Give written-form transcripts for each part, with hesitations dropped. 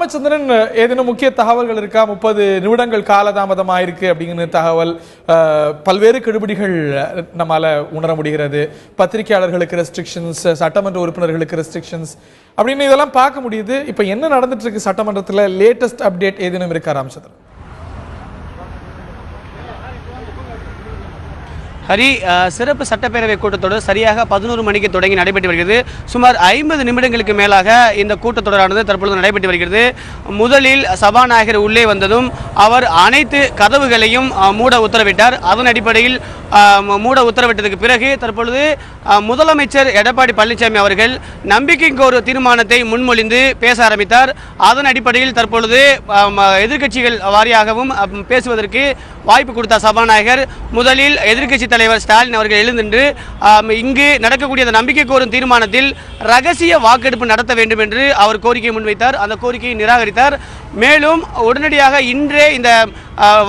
ராமச்சந்திரன் ஏதேனும் முக்கிய தகவல்கள் இருக்கா? 30 நிமிடங்கள் காலதாமதமாயிருக்கு அப்படிங்கிற தகவல், பல்வேறு கெடுபிடிகள் நம்மால உணர முடிகிறது. பத்திரிகையாளர்களுக்கு ரெஸ்ட்ரிக்ஷன்ஸ், சட்டமன்ற உறுப்பினர்களுக்கு ரெஸ்ட்ரிக்ஷன்ஸ் அப்படின்னு இதெல்லாம் பார்க்க முடியுது. இப்ப என்ன நடந்துட்டு இருக்கு சட்டமன்றத்தில்? லேட்டஸ்ட் அப்டேட் ஏதேனும் இருக்கா ராமச்சந்திரன்? ஹரி, சிறப்பு சட்டப்பேரவை கூட்டத்தொடர் சரியாக 11 மணிக்கு தொடங்கி நடைபெற்று வருகிறது. சுமார் 50 நிமிடங்களுக்கு மேலாக இந்த கூட்டத்தொடரானது தற்பொழுது நடைபெற்று வருகிறது. முதலில் சபாநாயகர் உள்ளே வந்ததும் அவர் அனைத்து கதவுகளையும் மூட உத்தரவிட்டார். அதன் அடிப்படையில் மூட உத்தரவிட்டதுக்கு பிறகு தற்பொழுது முதலமைச்சர் எடப்பாடி பழனிசாமி அவர்கள் நம்பிக்கைக்கு ஒரு தீர்மானத்தை முன்மொழிந்து பேச ஆரம்பித்தார். அதன் அடிப்படையில் தற்பொழுது எதிர்க்கட்சிகள் வாரியாகவும் பேசுவதற்கு வாய்ப்பு கொடுத்த சபாநாயகர் முதலில் எதிர்க்கட்சி தலைவர் ஸ்டாலின் அவர்கள் எழுந்து இங்கு நடக்கக்கூடிய நம்பிக்கை கோரும் தீர்மானத்தில் ரகசிய வாக்கெடுப்பு நடத்த வேண்டும் என்று அவர் கோரிக்கை முன்வைத்தார். அந்த கோரிக்கையை நிராகரித்தார். மேலும் உடனடியாக இன்றே இந்த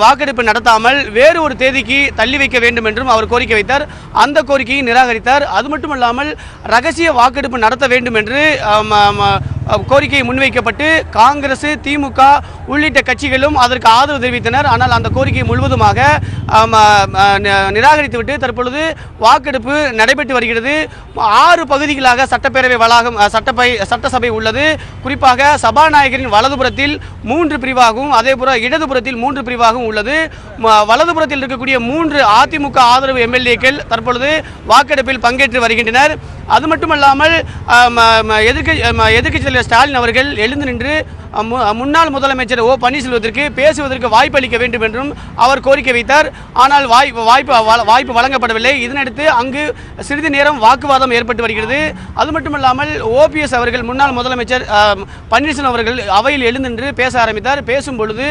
வாக்கெடுப்பு நடத்தாமல் வேறு ஒரு தேதிக்கு தள்ளி வைக்க வேண்டும் என்றும் அவர் கோரிக்கை வைத்தார். அந்த கோரிக்கையை நிராகரித்தார். அது மட்டுமல்லாமல் ரகசிய வாக்கெடுப்பு நடத்த வேண்டும் என்று கோரிக்கை முன்வைக்கப்பட்டு காங்கிரஸ், திமுக உள்ளிட்ட கட்சிகளும் அதற்கு ஆதரவு தெரிவித்தனர். ஆனால் அந்த கோரிக்கை முழுவதுமாக நிராகரித்துவிட்டு தற்பொழுது வாக்கெடுப்பு நடைபெற்று வருகிறது. 6 பகுதிகளாக சட்டப்பேரவை வளாகம் சட்டசபை உள்ளது. குறிப்பாக சபாநாயகரின் வலதுபுறத்தில் 3 பிரிவாகவும் அதேபோல இடதுபுறத்தில் 3 பிரிவாகவும் உள்ளது. வலதுபுறத்தில் இருக்கக்கூடிய 3 அதிமுக ஆதரவு எம்எல்ஏக்கள் தற்பொழுது வாக்கெடுப்பில் பங்கேற்று வருகின்றனர். அது மட்டுமல்லாமல் எதிர்க்கட்சி தலைவர் ஸ்டாலின் அவர்கள் எழுந்து நின்று முன்னாள் முதலமைச்சர் ஓ பன்னீர்செல்வத்திற்கு பேசுவதற்கு வாய்ப்பு அளிக்க வேண்டும் என்றும் அவர் கோரிக்கை வைத்தார். ஆனால் வாய்ப்பு வழங்கப்படவில்லை. இதனடுத்து அங்கு சிறிது நேரம் வாக்குவாதம் ஏற்பட்டு வருகிறது. அது மட்டுமல்லாமல் ஓபிஎஸ் அவர்கள், முன்னாள் முதலமைச்சர் பன்னீர்செல்வம் அவர்கள் அவையில் எழுந்து நின்று பேச ஆரம்பித்தார். பேசும் பொழுது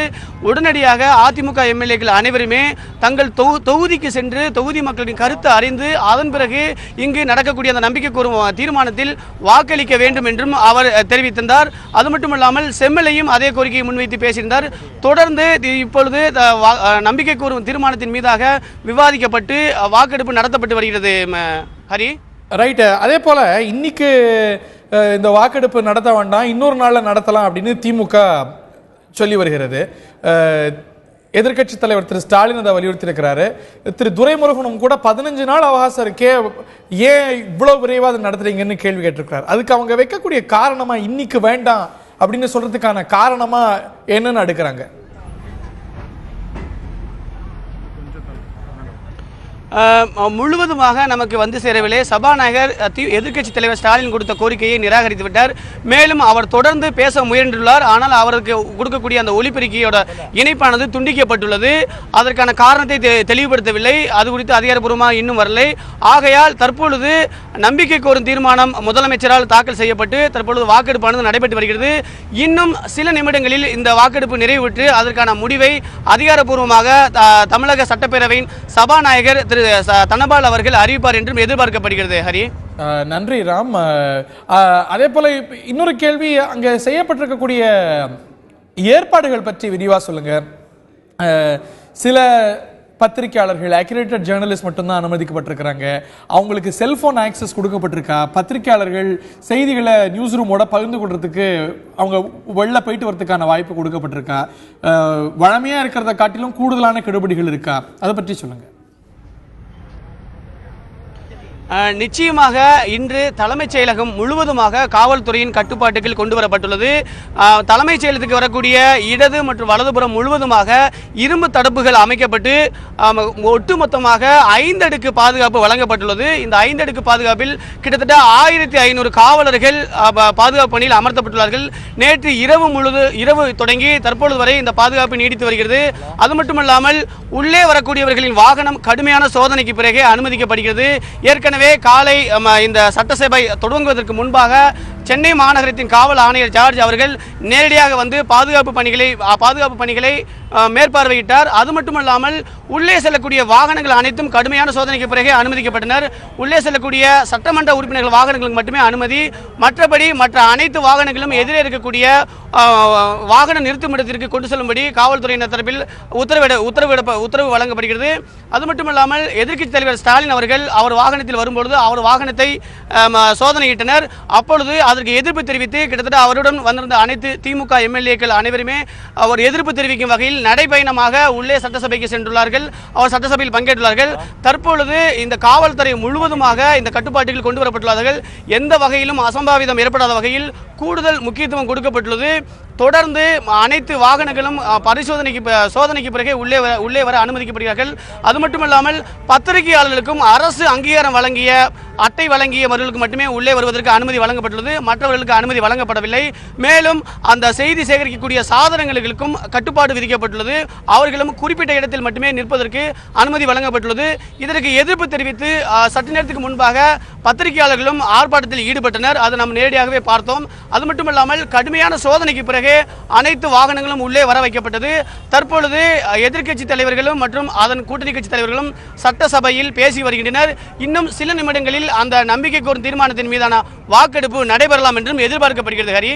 உடனடியாக அதிமுக எம்எல்ஏக்கள் அனைவருமே தங்கள் தொகுதிக்கு சென்று தொகுதி மக்களின் கருத்து அறிந்து அதன் பிறகு இங்கு நடக்கக்கூடிய அந்த நம்பிக்கை கோரும் தீர்மானத்தில் வாக்களிக்க வேண்டும் என்றும் அவர் தெரிவித்திருந்தார். அது மட்டுமல்லாமல் செம்மலையும் அதே கோரிக்கையை முன்வைத்து பேசியிருந்தார். தொடர்ந்து இப்பொழுது நம்பிக்கை கோரும் தீர்மானத்தின் மீதாக விவாதிக்கப்பட்டு வாக்கெடுப்பு நடத்தப்பட்டு வருகிறது. ஹரி, ரைட். அதே போல இன்னைக்கு இந்த வாக்கெடுப்பு நடத்த வேண்டாம், இன்னொரு நாள்ல நடத்தலாம் அப்படின்னு திமுக சொல்லி வருகிறது. எதிர்க்கட்சி தலைவர் திரு ஸ்டாலின் அதை வலியுறுத்தி இருக்கிறாரு. திரு துரைமுருகனும் கூட 15 நாள் அவகாசம் இருக்கே, ஏன் இவ்வளவு விரைவாக அதை நடத்துறீங்கன்னு கேள்வி கேட்டிருக்கிறார். அதுக்கு அவங்க வைக்கக்கூடிய காரணமா, இன்னைக்கு வேண்டாம் அப்படின்னு சொல்றதுக்கான காரணமா என்னன்னு அடுக்கிறாங்க? முழுவதுமாக நமக்கு வந்து சேரவில்லை. சபாநாயகர் எதிர்க்கட்சி தலைவர் ஸ்டாலின் கொடுத்த கோரிக்கையை நிராகரித்து விட்டார். மேலும் அவர் தொடர்ந்து பேச முயன்றுள்ளார். ஆனால் அவருக்கு கொடுக்கக்கூடிய அந்த ஒலிபெருக்கியோட இணைப்பானது துண்டிக்கப்பட்டுள்ளது. அதற்கான காரணத்தை தெளிவுபடுத்தவில்லை. அது குறித்து அதிகாரப்பூர்வமாக இன்னும் வரலை. ஆகையால் தற்பொழுது நம்பிக்கை கோரும் தீர்மானம் முதலமைச்சரால் தாக்கல் செய்யப்பட்டு தற்பொழுது வாக்கெடுப்பானது நடைபெற்று வருகிறது. இன்னும் சில நிமிடங்களில் இந்த வாக்கெடுப்பு நிறைவுற்று அதற்கான முடிவை அதிகாரப்பூர்வமாக தமிழக சட்டப்பேரவையின் சபாநாயகர் திரு தனபால் அவர்கள் அறிவிப்பார் என்றும் எதிர்பார்க்கப்படுகிறது. ஹரி, நன்றி ராம். அதே போல இன்னொரு கேள்வி, அங்க செய்யப்பட்டிருக்கக்கூடிய ஏற்பாடுகள் பற்றி விரிவா சொல்லுங்க. சில பத்திரிகையாளர்கள், அக்ரிடேட்டட் ஜேர்னலிஸ்ட் மட்டும்தான் அனுமதிக்கப்பட்டிருக்கிறாங்க. அவங்களுக்கு செல்போன் ஆக்சஸ் கொடுக்கப்பட்டிருக்கா? பத்திரிகையாளர்கள் செய்திகளை நியூஸ் ரூமோட பகிர்ந்து கொள்றதுக்கு அவங்க வெளில போயிட்டு வரதுக்கான வாய்ப்பு கொடுக்கப்பட்டிருக்கா? வழமையா இருக்கிறத காட்டிலும் கூடுதலான கெடுபிடிகள் இருக்கா? அதை பற்றி சொல்லுங்க. நிச்சயமாக இன்று தலைமைச் செயலகம் முழுவதுமாக காவல்துறையின் கட்டுப்பாட்டுக்கு கொண்டு வரப்பட்டுள்ளது. தலைமைச் செயலகத்துக்கு வரக்கூடிய இடது மற்றும் வலதுபுறம் முழுவதுமாக இரும்பு தடுப்புகள் அமைக்கப்பட்டு ஒட்டுமொத்தமாக 5 அடுக்கு பாதுகாப்பு வழங்கப்பட்டுள்ளது. இந்த 5 அடுக்கு பாதுகாப்பில் கிட்டத்தட்ட 1500 காவலர்கள் பாதுகாப்பு பணியில் அமர்த்தப்பட்டுள்ளார்கள். நேற்று இரவு தொடங்கி தற்பொழுது வரை இந்த பாதுகாப்பு நீடித்து வருகிறது. அது மட்டுமல்லாமல் உள்ளே வரக்கூடியவர்களின் வாகனம் கடுமையான சோதனைக்கு பிறகே அனுமதிக்கப்படுகிறது. ஏற்கனவே காலை இந்த சட்டசபை தொடங்குவதற்கு முன்பாக சென்னை மாநகரத்தின் காவல் ஆணையர் ஜார்ஜ் அவர்கள் நேரடியாக வந்து பாதுகாப்பு பணிகளை மேற்பார்வையிட்டார். அது மட்டுமல்லாமல் உள்ளே செல்லக்கூடிய வாகனங்கள் அனைத்தும் கடுமையான சோதனைக்கு பிறகு அனுமதிக்கப்பட்டனர். உள்ளே செல்லக்கூடிய சட்டமன்ற உறுப்பினர்கள் வாகனங்களுக்கு மட்டுமே அனுமதி. மற்றபடி மற்ற அனைத்து வாகனங்களும் எதிரே இருக்கக்கூடிய வாகன நிறுத்துமிடத்திற்கு கொண்டு செல்லும்படி காவல்துறையினர் தரப்பில் உத்தரவு வழங்கப்படுகிறது. அது மட்டுமல்லாமல் எதிர்க்கட்சி தலைவர் ஸ்டாலின் அவர்கள் அவர் வாகனத்தில் வரும்பொழுது அவர் வாகனத்தை சோதனையிட்டனர். அப்பொழுது அது அதற்கு எதிர்ப்பு தெரிவித்து கிட்டத்தட்ட அவருடன் வந்திருந்த அனைத்து திமுக எம்எல்ஏக்கள் அனைவருமே அவர் எதிர்ப்பு தெரிவிக்கும் வகையில் நடைபயணமாக உள்ளே சட்டசபைக்கு சென்றுள்ளார்கள். அவர் சட்டசபையில் பங்கேற்றுள்ளார்கள். தற்பொழுது இந்த காவல்துறை முழுவதுமாக இந்த கட்டுப்பாட்டுகள் கொண்டு வரப்பட்டுள்ளார்கள். எந்த வகையிலும் அசம்பாவிதம் ஏற்படாத வகையில் கூடுதல் முக்கியத்துவம் கொடுக்கப்பட்டுள்ளது. தொடர்ந்து அனைத்து வாகனங்களும் சோதனைக்கு பிறகு உள்ளே வர அனுமதிக்கப்படுகிறார்கள். அது மட்டுமல்லாமல் பத்திரிகையாளர்களுக்கும் அரசு அங்கீகாரம் வழங்கிய அட்டை வழங்கியவர்களுக்கு மட்டுமே உள்ளே வருவதற்கு அனுமதி வழங்கப்பட்டுள்ளது. மற்றவர்களுக்கு அனுமதி வழங்கப்படவில்லை. மேலும் அந்த செய்தி சேகரிக்கக்கூடிய சாதனங்களுக்கும் கட்டுப்பாடு விதிக்கப்பட்டுள்ளது. அவர்களும் குறிப்பிட்ட இடத்தில் மட்டுமே நிற்பதற்கு அனுமதி வழங்கப்பட்டுள்ளது. இதற்கு எதிர்ப்பு தெரிவித்து சற்று நேரத்துக்கு முன்பாக பத்திரிகையாளர்களும் ஆர்ப்பாட்டத்தில் ஈடுபட்டனர். அதை நாம் நேரடியாகவே பார்த்தோம். அது மட்டுமல்லாமல் கடுமையான சோதனைக்கு பிறகு அனைத்து வாகனங்களும் உள்ளே வர வைக்கப்பட்டது. தற்பொழுது எதிர்க்கட்சி தலைவர்களும் மற்றும் அதன் கூட்டணி கட்சி தலைவர்களும் சட்டசபையில் பேசி வருகின்றனர். இன்னும் சில நிமிடங்களில் அந்த நம்பிக்கை கோரும் தீர்மானத்தின் மீதான வாக்கெடுப்பு நடைபெறலாம் என்றும் எதிர்பார்க்கப்படுகிறது. ஹரி.